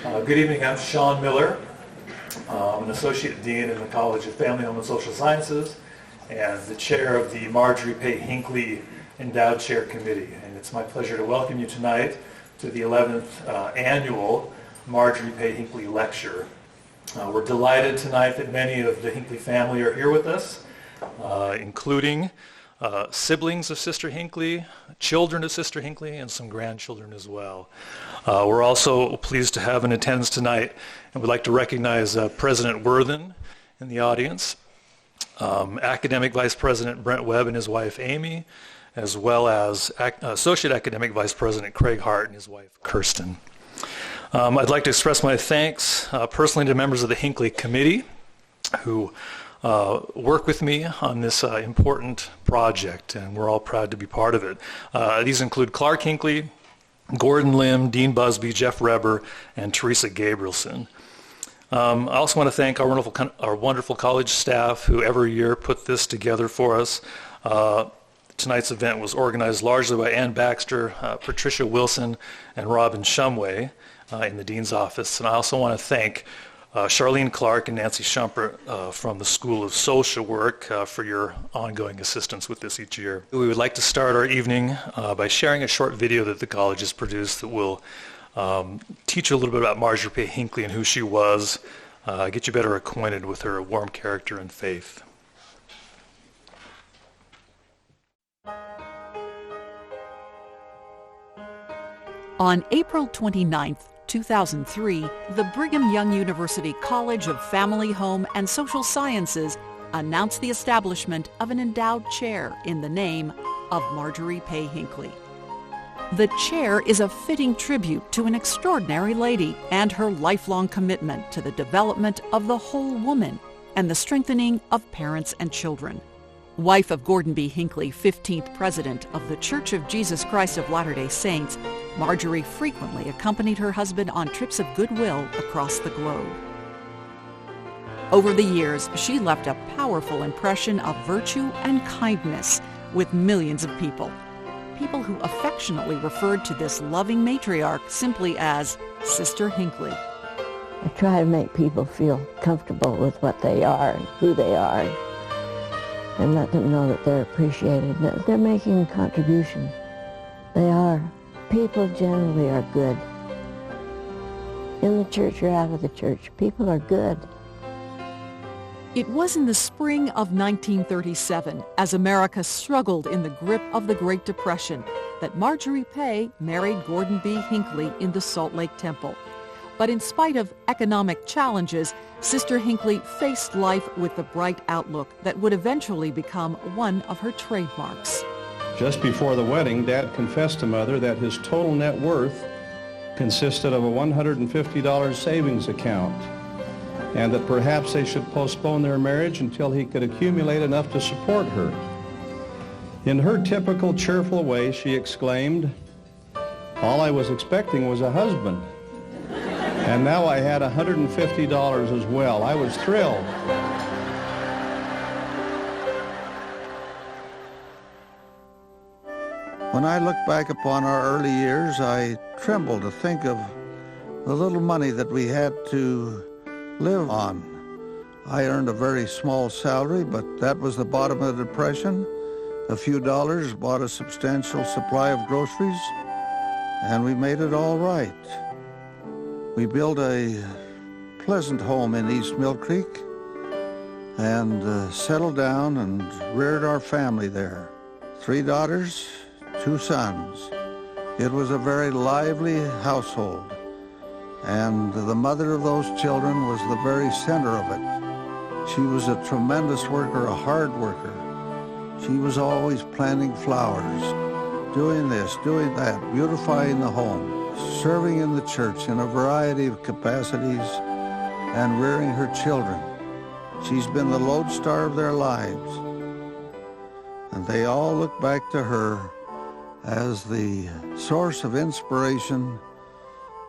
Good evening, I'm Sean Miller. I'm an Associate Dean in the College of Family, Home, and Social Sciences and the Chair of the Marjorie Pay Hinckley Endowed Chair Committee. And it's my pleasure to welcome you tonight to the 11th Annual Marjorie Pay Hinckley Lecture. We're delighted tonight that many of the Hinckley family are here with us, including siblings of Sister Hinckley, children of Sister Hinckley, and some grandchildren as well. We're also pleased to have in attendance tonight, and we'd like to recognize President Worthen in the audience, Academic Vice President Brent Webb and his wife Amy, as well as Associate Academic Vice President Craig Hart and his wife Kirsten. I'd like to express my thanks personally to members of the Hinckley Committee who work with me on this important project, and we're all proud to be part of it. These include Clark Hinckley, Gordon Lim, Dean Busby, Jeff Reber, and Teresa Gabrielson. I also want to thank our wonderful college staff who every year put this together for us. Tonight's event was organized largely by Ann Baxter, Patricia Wilson, and Robin Shumway in the Dean's office. And I also want to thank Charlene Clark and Nancy Shumpert from the School of Social Work for your ongoing assistance with this each year. We would like to start our evening by sharing a short video that the college has produced that will teach you a little bit about Marjorie Pay Hinckley and who she was, get you better acquainted with her warm character and faith. On April 29th, 2003, the Brigham Young University College of Family, Home, and Social Sciences announced the establishment of an endowed chair in the name of Marjorie Pay Hinckley. The chair is a fitting tribute to an extraordinary lady and her lifelong commitment to the development of the whole woman and the strengthening of parents and children. Wife of Gordon B. Hinckley, 15th President of the Church of Jesus Christ of Latter-day Saints, Marjorie frequently accompanied her husband on trips of goodwill across the globe. Over the years, she left a powerful impression of virtue and kindness with millions of people who affectionately referred to this loving matriarch simply as Sister Hinckley. I try to make people feel comfortable with what they are and who they are, and let them know that they're appreciated, that they're making a contribution. They are. People generally are good. In the church or out of the church, people are good. It was in the spring of 1937, as America struggled in the grip of the Great Depression, that Marjorie Pay married Gordon B. Hinckley in the Salt Lake Temple. But in spite of economic challenges, Sister Hinckley faced life with the bright outlook that would eventually become one of her trademarks. Just before the wedding, Dad confessed to Mother that his total net worth consisted of a $150 savings account, and that perhaps they should postpone their marriage until he could accumulate enough to support her. In her typical cheerful way, she exclaimed, "All I was expecting was a husband." And now I had $150 as well. I was thrilled. When I look back upon our early years, I tremble to think of the little money that we had to live on. I earned a very small salary, but that was the bottom of the Depression. A few dollars bought a substantial supply of groceries, and we made it all right. We built a pleasant home in East Mill Creek and settled down and reared our family there. 3 daughters, 2 sons. It was a very lively household, and the mother of those children was the very center of it. She was a tremendous worker, a hard worker. She was always planting flowers, doing this, doing that, beautifying the home, serving in the church in a variety of capacities, and rearing her children. She's been the lodestar of their lives, and they all look back to her as the source of inspiration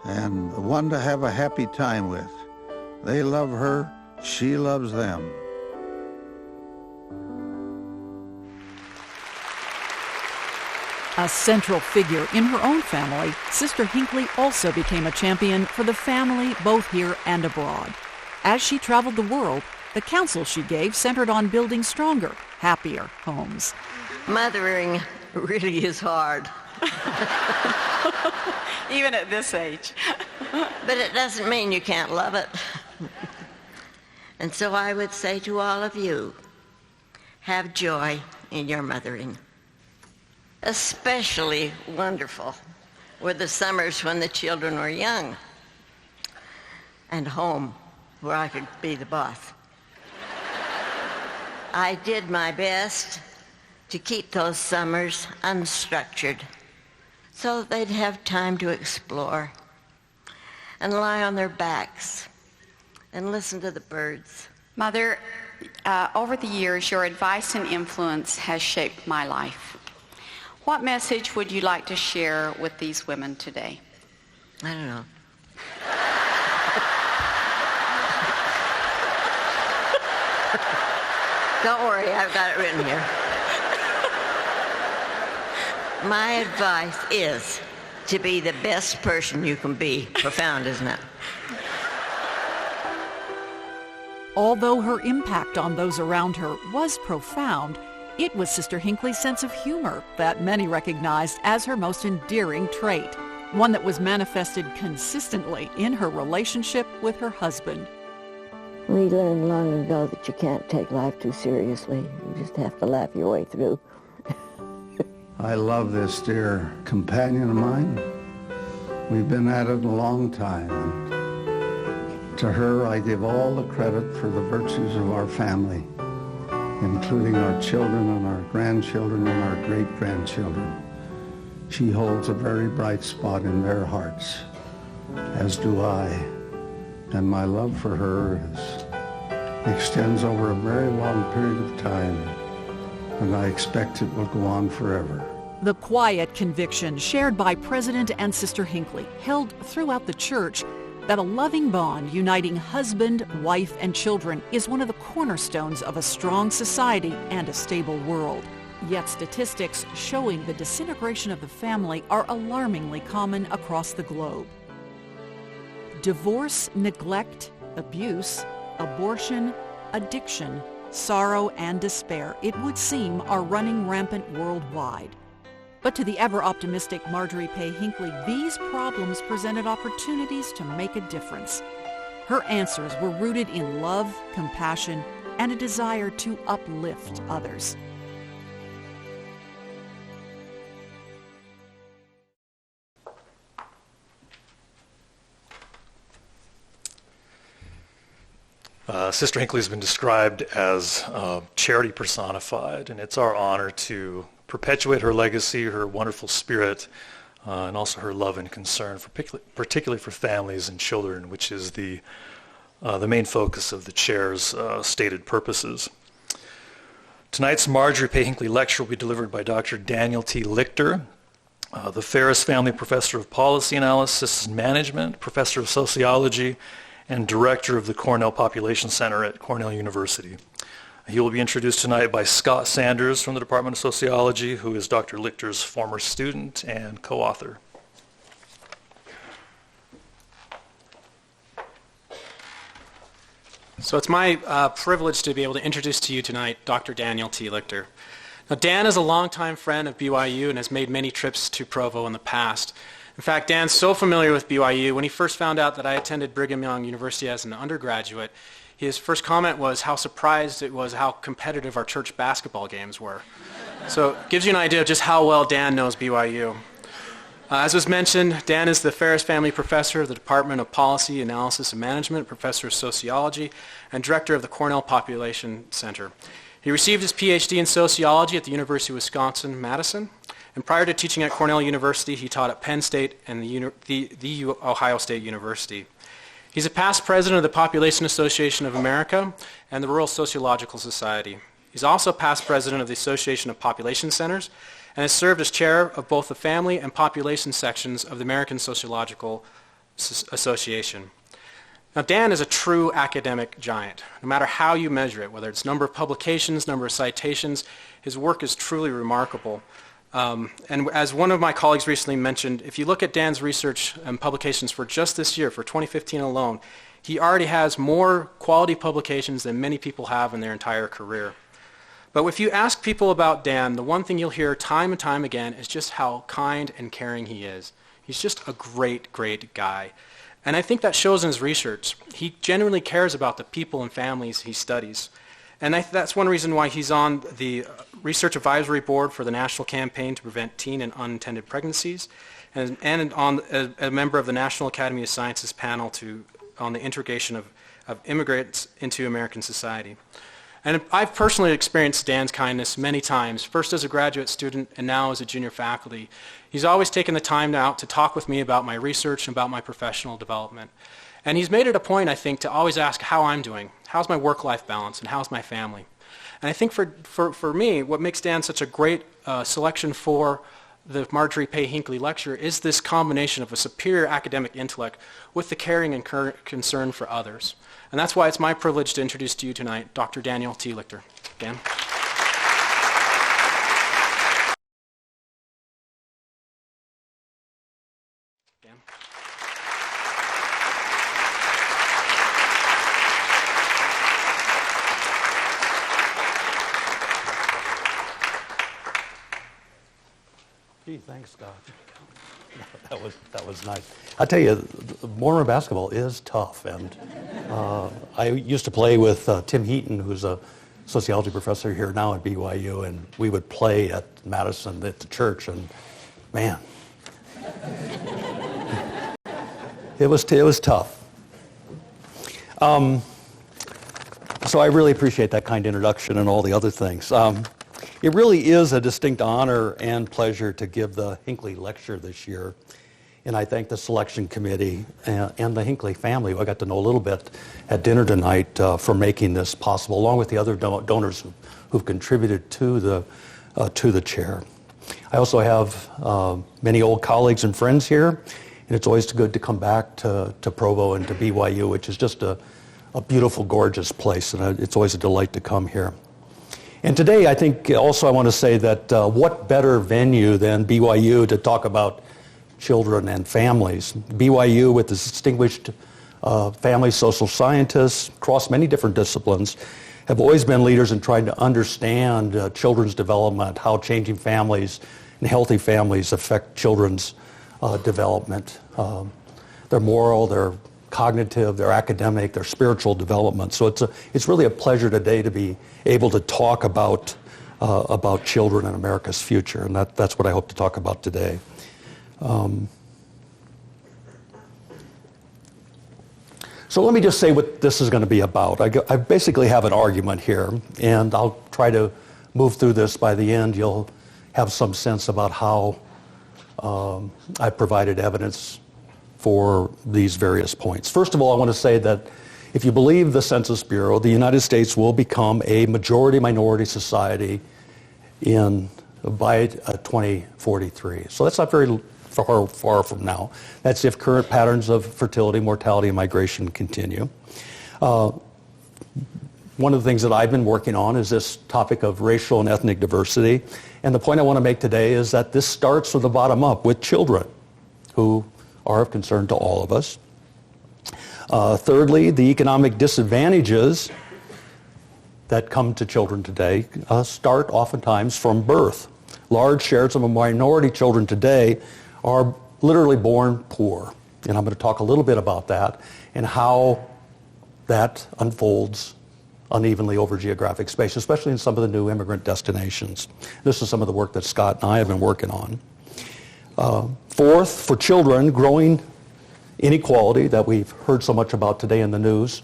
and the one to have a happy time with. They love her, she loves them. A central figure in her own family, Sister Hinckley also became a champion for the family both here and abroad. As she traveled the world, the counsel she gave centered on building stronger, happier homes. Mothering really is hard. Even at this age. But it doesn't mean you can't love it. And so I would say to all of you, have joy in your mothering. Especially wonderful were the summers when the children were young and home where I could be the boss. I did my best to keep those summers unstructured so they'd have time to explore and lie on their backs and listen to the birds. Mother, over the years, your advice and influence has shaped my life. What message would you like to share with these women today? I don't know. Don't worry, I've got it written here. My advice is to be the best person you can be. Profound, isn't it? Although her impact on those around her was profound, it was Sister Hinckley's sense of humor that many recognized as her most endearing trait, one that was manifested consistently in her relationship with her husband. We learned long ago that you can't take life too seriously. You just have to laugh your way through. I love this dear companion of mine. We've been at it a long time. And to her, I give all the credit for the virtues of our family, including our children and our grandchildren and our great-grandchildren. She holds a very bright spot in their hearts, as do I. And my love for her extends over a very long period of time, and I expect it will go on forever. The quiet conviction shared by President and Sister Hinckley held throughout the church that a loving bond uniting husband, wife, and children is one of the cornerstones of a strong society and a stable world. Yet statistics showing the disintegration of the family are alarmingly common across the globe. Divorce, neglect, abuse, abortion, addiction, sorrow, and despair, it would seem, are running rampant worldwide. But to the ever-optimistic Marjorie Pay Hinckley, these problems presented opportunities to make a difference. Her answers were rooted in love, compassion, and a desire to uplift others. Sister Hinckley has been described as charity personified, and it's our honor to perpetuate her legacy, her wonderful spirit, and also her love and concern, particularly for families and children, which is the main focus of the chair's stated purposes. Tonight's Marjorie Pay Hinckley lecture will be delivered by Dr. Daniel T. Lichter, the Ferris Family Professor of Policy Analysis and Management, Professor of Sociology, and Director of the Cornell Population Center at Cornell University. He will be introduced tonight by Scott Sanders from the Department of Sociology, who is Dr. Lichter's former student and co-author. So it's my privilege to be able to introduce to you tonight Dr. Daniel T. Lichter. Now, Dan is a longtime friend of BYU and has made many trips to Provo in the past. In fact, Dan's so familiar with BYU, when he first found out that I attended Brigham Young University as an undergraduate, his first comment was how surprised it was how competitive our church basketball games were. So it gives you an idea of just how well Dan knows BYU. As was mentioned, Dan is the Ferris Family Professor of the Department of Policy, Analysis, and Management, Professor of Sociology, and Director of the Cornell Population Center. He received his PhD in Sociology at the University of Wisconsin-Madison, and prior to teaching at Cornell University, he taught at Penn State and the Ohio State University. He's a past president of the Population Association of America and the Rural Sociological Society. He's also past president of the Association of Population Centers and has served as chair of both the family and population sections of the American Sociological Association. Now, Dan is a true academic giant. No matter how you measure it, whether it's number of publications, number of citations, his work is truly remarkable. And as one of my colleagues recently mentioned, if you look at Dan's research and publications for just this year, for 2015 alone, he already has more quality publications than many people have in their entire career. But if you ask people about Dan, the one thing you'll hear time and time again is just how kind and caring he is. He's just a great, great guy. And I think that shows in his research. He genuinely cares about the people and families he studies. And that's one reason why he's on the Research Advisory Board for the National Campaign to Prevent Teen and Unintended Pregnancies, and on a member of the National Academy of Sciences panel on the integration of immigrants into American society. And I've personally experienced Dan's kindness many times, first as a graduate student and now as a junior faculty. He's always taken the time out to talk with me about my research and about my professional development. And he's made it a point, I think, to always ask how I'm doing, how's my work-life balance, and how's my family. And I think for me, what makes Dan such a great selection for the Marjorie Pay Hinckley Lecture is this combination of a superior academic intellect with the caring and concern for others. And that's why it's my privilege to introduce to you tonight Dr. Daniel T. Lichter. Dan. Dan. Gee, thanks, Scott. That was nice. I tell you, Mormon basketball is tough, and I used to play with Tim Heaton, who's a sociology professor here now at BYU, and we would play at Madison at the church, and man, it was tough. So I really appreciate that kind introduction and all the other things. It really is a distinct honor and pleasure to give the Hinckley Lecture this year. And I thank the selection committee and the Hinckley family, who I got to know a little bit at dinner tonight, for making this possible, along with the other donors who've contributed to the chair. I also have many old colleagues and friends here, and it's always good to come back to Provo and to BYU, which is just a beautiful, gorgeous place, and it's always a delight to come here. And today, I think also I want to say that what better venue than BYU to talk about children and families. BYU, with its distinguished family social scientists across many different disciplines, have always been leaders in trying to understand children's development, how changing families and healthy families affect children's development, their moral, their cognitive, their academic, their spiritual development. So it's really a pleasure today to be able to talk about children and America's future, and that's what I hope to talk about today. So let me just say what this is going to be about. I basically have an argument here, and I'll try to move through this. By the end, you'll have some sense about how I provided evidence for these various points. First of all, I want to say that if you believe the Census Bureau, the United States will become a majority-minority society by 2043. So that's not very far from now. That's if current patterns of fertility, mortality, and migration continue. One of the things that I've been working on is this topic of racial and ethnic diversity. And the point I want to make today is that this starts from the bottom up with children who are of concern to all of us. Thirdly, the economic disadvantages that come to children today start oftentimes from birth. Large shares of minority children today are literally born poor. And I'm going to talk a little bit about that and how that unfolds unevenly over geographic space, especially in some of the new immigrant destinations. This is some of the work that Scott and I have been working on. Fourth, for children, growing inequality that we've heard so much about today in the news,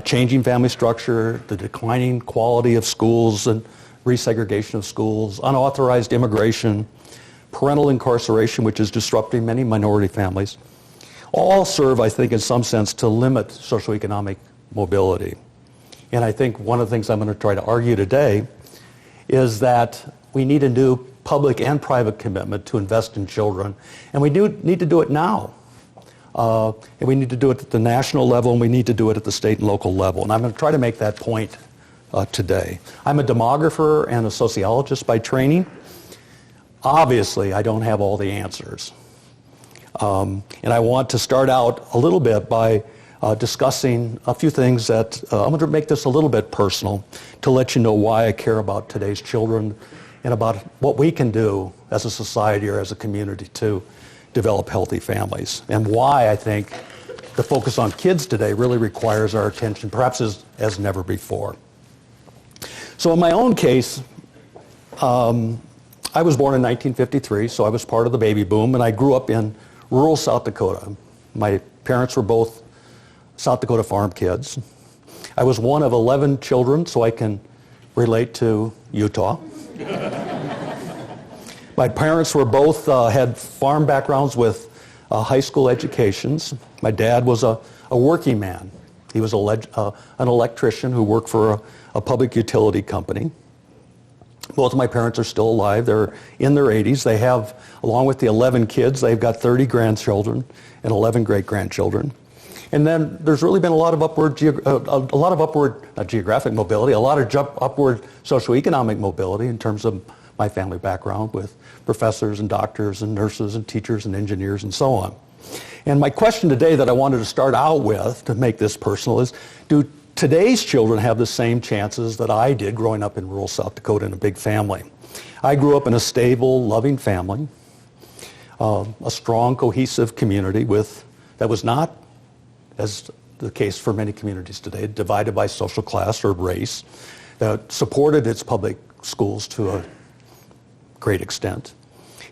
changing family structure, the declining quality of schools and resegregation of schools, unauthorized immigration, parental incarceration, which is disrupting many minority families, all serve, I think, in some sense to limit socioeconomic mobility. And I think one of the things I'm going to try to argue today is that we need a new public and private commitment to invest in children, and we need to do it now. And we need to do it at the national level, and we need to do it at the state and local level. And I'm going to try to make that point today. I'm a demographer and a sociologist by training, obviously I don't have all the answers. And I want to start out a little bit by discussing a few things that I'm going to make this a little bit personal to let you know why I care about today's children and about what we can do as a society or as a community to develop healthy families, and why I think the focus on kids today really requires our attention, perhaps as never before. So in my own case, I was born in 1953, so I was part of the baby boom, and I grew up in rural South Dakota. My parents were both South Dakota farm kids. I was one of 11 children, so I can relate to Utah. My parents were both had farm backgrounds with high school educations. My dad was a working man. He was an electrician who worked for a public utility company. Both of my parents are still alive. They're in their 80s. They have, along with the 11 kids, they've got 30 grandchildren and 11 great-grandchildren. And then there's really been a lot of upward geographic mobility, a lot of upward socioeconomic mobility in terms of my family background with professors and doctors and nurses and teachers and engineers and so on. And my question today that I wanted to start out with, to make this personal, is do today's children have the same chances that I did growing up in rural South Dakota in a big family? I grew up in a stable, loving family, a strong, cohesive community that was not, as the case for many communities today, divided by social class or race, that supported its public schools to a great extent,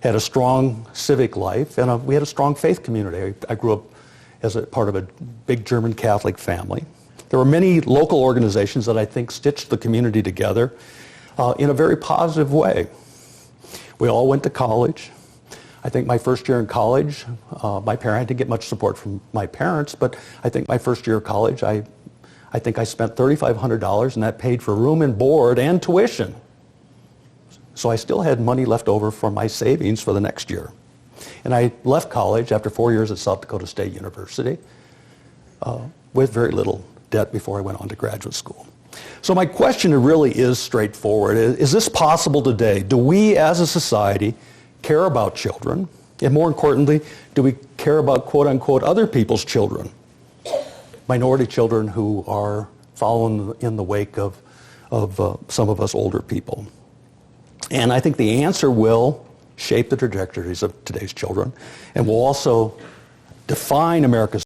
had a strong civic life, and we had a strong faith community. I grew up as a part of a big German Catholic family. There were many local organizations that I think stitched the community together in a very positive way. We all went to college. I think my first year in college, I didn't get much support from my parents, but I think my first year of college, I think I spent $3,500, and that paid for room and board and tuition. So I still had money left over for my savings for the next year. And I left college after 4 years at South Dakota State University with very little debt before I went on to graduate school. So my question really is straightforward. Is this possible today? Do we as a society care about children? And more importantly, do we care about quote-unquote other people's children? Minority children who are following in the wake of some of us older people. And I think the answer will shape the trajectories of today's children and will also define America's